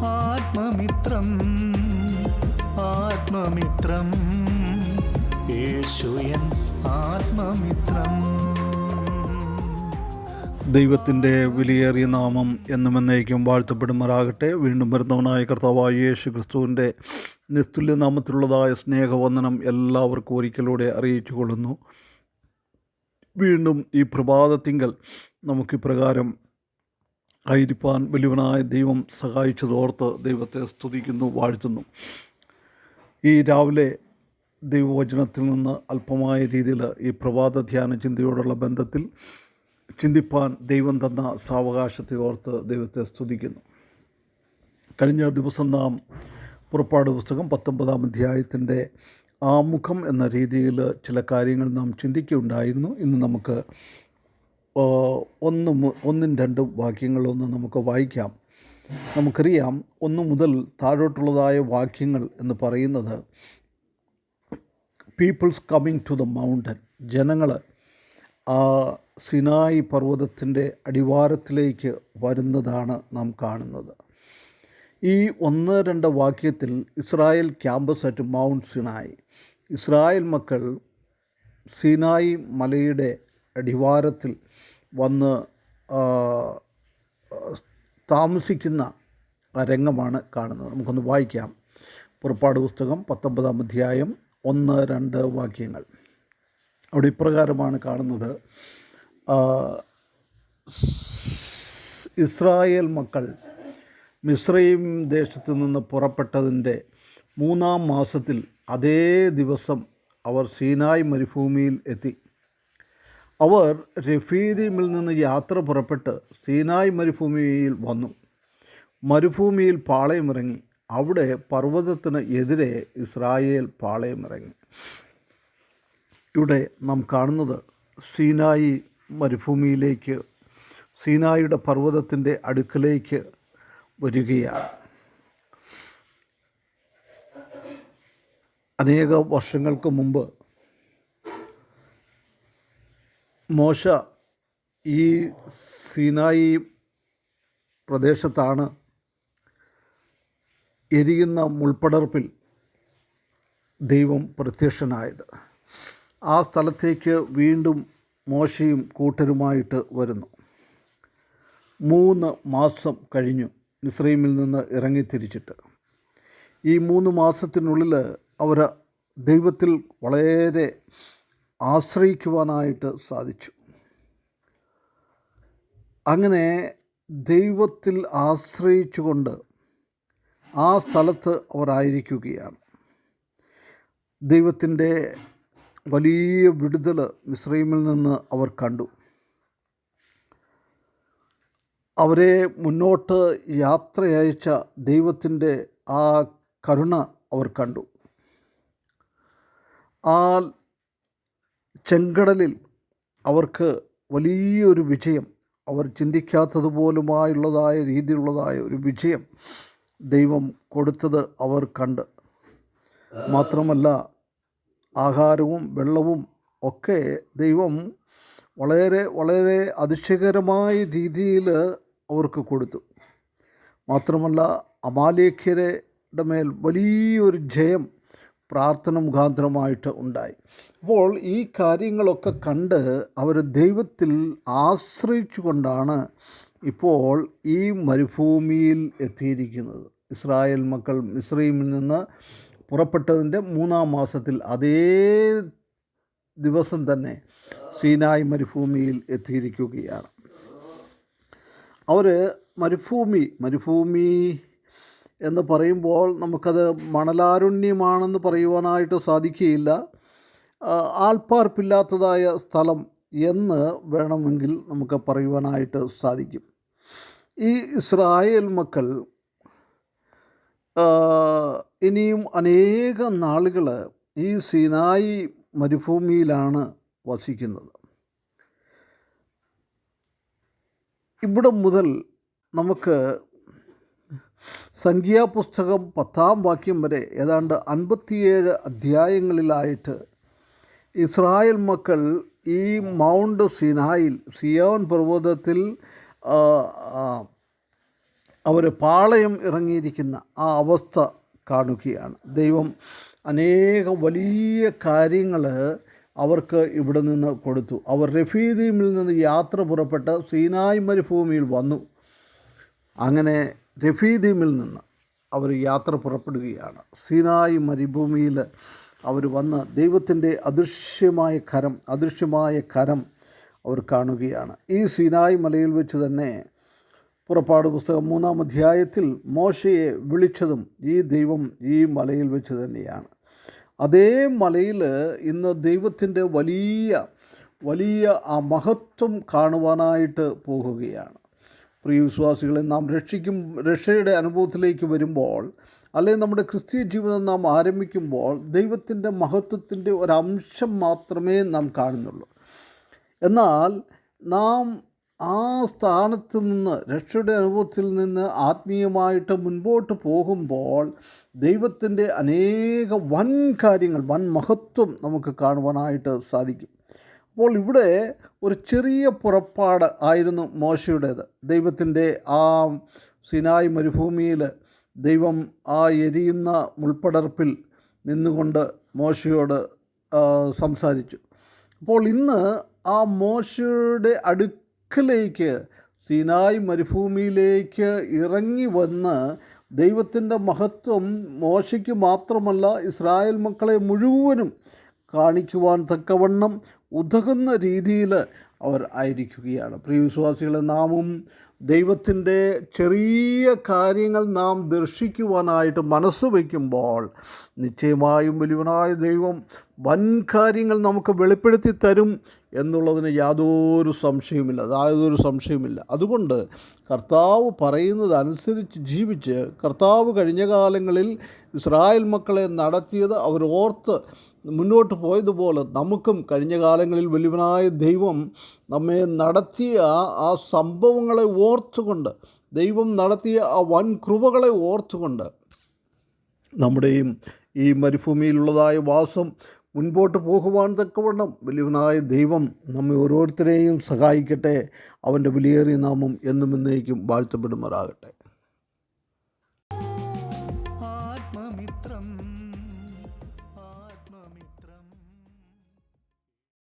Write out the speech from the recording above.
ആത്മമിത്രം ആത്മമിത്രം യേശുയൻ ആത്മമിത്രം. ദൈവത്തിൻ്റെ വിലയേറിയ നാമം എന്നും എന്നേക്കും വാഴ്ത്തപ്പെടുമാറാകട്ടെ. വീണ്ടും വരുന്നവനായ കർത്താവായ യേശു ക്രിസ്തുവിൻ്റെ നിസ്തുല്യ നാമത്തിലുള്ളതായ സ്നേഹവന്ദനം എല്ലാവർക്കും ഒരിക്കലൂടെ അറിയിച്ചു കൊള്ളുന്നു. വീണ്ടും ഈ പ്രഭാതത്തിങ്കൽ നമുക്കിപ്രകാരം ആയിരിക്കാൻ വലിയവനായ ദൈവം സഹായിച്ചതോർത്ത് ദൈവത്തെ സ്തുതിക്കുന്നു, വാഴ്ത്തുന്നു. ഈ രാവിലെ ദൈവവചനത്തിൽ നിന്ന് അല്പമായ രീതിയിൽ ഈ പ്രഭാത ധ്യാന ചിന്തയോടുള്ള ബന്ധത്തിൽ ചിന്തിപ്പാൻ ദൈവം തന്ന സാവകാശത്തെ ഓർത്ത് ദൈവത്തെ സ്തുതിക്കുന്നു. കഴിഞ്ഞ ദിവസം നാം പുറപ്പാട് പുസ്തകം 19-ാം അധ്യായത്തിൻ്റെ ആമുഖം എന്ന രീതിയിൽ ചില കാര്യങ്ങൾ നാം ചിന്തിക്കുകയുണ്ടായിരുന്നു. ഇന്ന് നമുക്ക് ഒന്നും രണ്ടും വാക്യങ്ങളൊന്ന് നമുക്ക് വായിക്കാം. നമുക്കറിയാം, 1 മുതൽ താഴോട്ടുള്ളതായ വാക്യങ്ങൾ എന്ന് പറയുന്നത് peoples coming to the mountain, ജനങ്ങൾ ആ സിനായി പർവ്വതത്തിൻ്റെ അടിവാരത്തിലേക്ക് വരുന്നതാണ് നാം കാണുന്നത്. ഈ 1-2 വാക്യത്തിൽ Israel campus at mount Sinai, Israel മക്കൾ സിനായി മലയുടെ അടിവാരത്തിൽ വന്ന് താമസിക്കുന്ന രംഗമാണ് കാണുന്നത്. നമുക്കൊന്ന് വായിക്കാം. പുറപ്പാട് പുസ്തകം 19-ാം അധ്യായം 1-2 വാക്യങ്ങൾ. അവിടെ ഇപ്രകാരമാണ് കാണുന്നത്. ഇസ്രായേൽ മക്കൾ മിസ്രയീം ദേശത്തു നിന്ന് പുറപ്പെട്ടതിൻ്റെ 3-ാം മാസത്തിൽ അതേ ദിവസം അവർ സീനായ് മരുഭൂമിയിൽ എത്തി. അവർ രഫീദീമിൽ നിന്ന് യാത്ര പുറപ്പെട്ട് സീനായ് മരുഭൂമിയിൽ വന്നു. മരുഭൂമിയിൽ പാളയമിറങ്ങി. അവിടെ പർവ്വതത്തിന് എതിരെ ഇസ്രായേൽ പാളയമിറങ്ങി. ഇവിടെ നാം കാണുന്നത് സീനായി മരുഭൂമിയിലേക്ക്, സീനായിയുടെ പർവ്വതത്തിൻ്റെ അടുക്കലേക്ക് വരികയാണ്. അനേക വർഷങ്ങൾക്ക് മുമ്പ് മോശ ഈ സീനായി പ്രദേശത്താണ് എരിയുന്ന മുൾപ്പടർപ്പിൽ ദൈവം പ്രത്യക്ഷനായത്. ആ സ്ഥലത്തേക്ക് വീണ്ടും മോശയും കൂട്ടരുമായിട്ട് വരുന്നു. 3 മാസം കഴിഞ്ഞു മിസ്രയീമിൽ നിന്ന് ഇറങ്ങിത്തിരിച്ചിട്ട്. ഈ 3 മാസത്തിനുള്ളിൽ അവർ ദൈവത്തിൽ വളരെ ആശ്രയിക്കുവാനായിട്ട് സാധിച്ചു. അങ്ങനെ ദൈവത്തിൽ ആശ്രയിച്ചുകൊണ്ട് ആ സ്ഥലത്ത് അവർ ആയിരിക്കുകയാണ്. ദൈവത്തിൻ്റെ വലിയ വിടുതൽ മിസ്രയീമിൽ നിന്ന് അവർ കണ്ടു. അവരെ മുന്നോട്ട് യാത്രയയച്ച ദൈവത്തിൻ്റെ ആ കരുണ അവർ കണ്ടു. ആ ചെങ്കടലിൽ അവർക്ക് വലിയൊരു വിജയം, അവർ ചിന്തിക്കാത്തതുപോലുമായുള്ളതായ രീതിയിലുള്ളതായ ഒരു വിജയം ദൈവം കൊടുത്തത് അവർ കണ്ട്. മാത്രമല്ല, ആഹാരവും വെള്ളവും ഒക്കെ ദൈവം വളരെ വളരെ അതിശയകരമായ രീതിയിൽ അവർക്ക് കൊടുത്തു. മാത്രമല്ല, അമാലേക്യരുടെ മേൽ വലിയൊരു ജയം പ്രാർത്ഥന മുഖാന്തരമായിട്ട് ഉണ്ടായി. അപ്പോൾ ഈ കാര്യങ്ങളൊക്കെ കണ്ട് അവർ ദൈവത്തിൽ ആശ്രയിച്ചു കൊണ്ടാണ് ഇപ്പോൾ ഈ മരുഭൂമിയിൽ എത്തിയിരിക്കുന്നത്. ഇസ്രായേൽ മക്കൾ മിസ്രയീമിൽ നിന്ന് പുറപ്പെട്ടതിൻ്റെ 3-ാം മാസത്തിൽ അതേ ദിവസം തന്നെ സീനായ് മരുഭൂമിയിൽ എത്തിയിരിക്കുകയാണ്. അവർ മരുഭൂമി എന്ന് പറയുമ്പോൾ നമുക്കത് മണലാരുണ്യമാണെന്ന് പറയുവാനായിട്ട് സാധിക്കുകയില്ല. ആൾപ്പാർപ്പില്ലാത്തതായ സ്ഥലം എന്ന് വേണമെങ്കിൽ നമുക്ക് പറയുവാനായിട്ട് സാധിക്കും. ഈ ഇസ്രായേൽ മക്കൾ ഇനിയും അനേക നാളുകൾ ഈ സീനായി മരുഭൂമിയിലാണ് വസിക്കുന്നത്. ഇവിടെ മുതൽ നമുക്ക് സംഖ്യാപുസ്തകം 10-ാം വാക്യം വരെ ഏതാണ്ട് 57 അധ്യായങ്ങളിലായിട്ട് ഇസ്രായേൽ മക്കൾ ഈ മൗണ്ട് സിനായിൽ, സിയോൻ പർവ്വതത്തിൽ അവർ പാളയം ഇറങ്ങിയിരിക്കുന്ന ആ അവസ്ഥ കാണുകയാണ്. ദൈവം അനേകം വലിയ കാര്യങ്ങൾ അവർക്ക് ഇവിടെ നിന്ന് കൊടുത്തു. അവർ റെഫീദീമിൽ നിന്ന് യാത്ര പുറപ്പെട്ട് സീനായ് മരുഭൂമിയിൽ വന്നു. അങ്ങനെ റെഫീദീമിൽ നിന്ന് അവർ യാത്ര പുറപ്പെടുകയാണ്. സീനായ് മരുഭൂമിയിൽ അവർ വന്ന് ദൈവത്തിൻ്റെ അദൃശ്യമായ കരം അവർ കാണുകയാണ്. ഈ സീനായ് മലയിൽ വെച്ച് തന്നെ പുറപ്പാട് പുസ്തകം 3-ാം അധ്യായത്തിൽ മോശയെ വിളിച്ചതും ഈ ദൈവം ഈ മലയിൽ വെച്ച് തന്നെയാണ്. അതേ മലയിൽ ഇന്ന് ദൈവത്തിൻ്റെ വലിയ ആ മഹത്വം കാണുവാനായിട്ട് പോകുകയാണ്. പ്രിയ വിശ്വാസികളെ, നാം രക്ഷയുടെ അനുഭവത്തിലേക്ക് വരുമ്പോൾ, അല്ലെങ്കിൽ നമ്മുടെ ക്രിസ്തീയ ജീവിതം നാം ആരംഭിക്കുമ്പോൾ ദൈവത്തിൻ്റെ മഹത്വത്തിൻ്റെ ഒരംശം മാത്രമേ നാം കാണുന്നുള്ളൂ. എന്നാൽ നാം ആ സ്ഥാനത്ത് നിന്ന്, രക്ഷയുടെ അനുഭവത്തിൽ നിന്ന് ആത്മീയമായിട്ട് മുൻപോട്ട് പോകുമ്പോൾ ദൈവത്തിൻ്റെ അനേക വൻ കാര്യങ്ങൾ, വൻ മഹത്വം നമുക്ക് കാണുവാനായിട്ട് സാധിക്കും. അപ്പോൾ ഇവിടെ ഒരു ചെറിയ പുറപ്പാട് ആയിരുന്നു മോശയുടേത്. ദൈവത്തിൻ്റെ ആ സിനായ് മരുഭൂമിയിൽ ദൈവം ആ എരിയുന്ന മുൾപ്പടർപ്പിൽ നിന്നുകൊണ്ട് മോശയോട് സംസാരിച്ചു. അപ്പോൾ ഇന്ന് ആ മോശയുടെ അടുക്കലേക്ക്, സീനായ് മരുഭൂമിയിലേക്ക് ഇറങ്ങി വന്ന് ദൈവത്തിൻ്റെ മഹത്വം മോശയ്ക്ക് മാത്രമല്ല ഇസ്രായേൽ മക്കളെ മുഴുവനും കാണിക്കുവാൻ തക്കവണ്ണം ഉതകുന്ന രീതിയിൽ അവർ ആയിരിക്കുകയാണ്. പ്രിയ വിശ്വാസികളെ, നാമും ദൈവത്തിൻ്റെ ചെറിയ കാര്യങ്ങൾ നാം ദർശിക്കുവാനായിട്ട് മനസ്സ് വയ്ക്കുമ്പോൾ നിശ്ചയമായും വലിയവനായ ദൈവം വൻ കാര്യങ്ങൾ നമുക്ക് വെളിപ്പെടുത്തി തരും എന്നുള്ളതിന് യാതൊരു സംശയമില്ല. അതുകൊണ്ട് കർത്താവ് പറയുന്നത് അനുസരിച്ച് ജീവിച്ച്, കർത്താവ് കഴിഞ്ഞ കാലങ്ങളിൽ ഇസ്രായേൽ മക്കളെ നടത്തിയത് അവർ ഓർത്ത് മുന്നോട്ട് പോയതുപോലെ നമുക്കും കഴിഞ്ഞ കാലങ്ങളിൽ വലിയവനായ ദൈവം നമ്മെ നടത്തിയ ആ സംഭവങ്ങളെ ഓർത്തുകൊണ്ട്, ദൈവം നടത്തിയ ആ വൻ കൃപകളെ ഓർത്തുകൊണ്ട് നമ്മുടെയും ഈ മരുഭൂമിയിലുള്ളതായ വാസം മുൻപോട്ട് പോകുവാൻ തക്കവണ്ണം വലിയവനായ ദൈവം നമ്മെ ഓരോരുത്തരെയും സഹായിക്കട്ടെ. അവൻ്റെ വിലയേറിയ നാമം എന്നും എന്നേക്കും വാഴ്ത്തപ്പെടുമാറാകട്ടെ.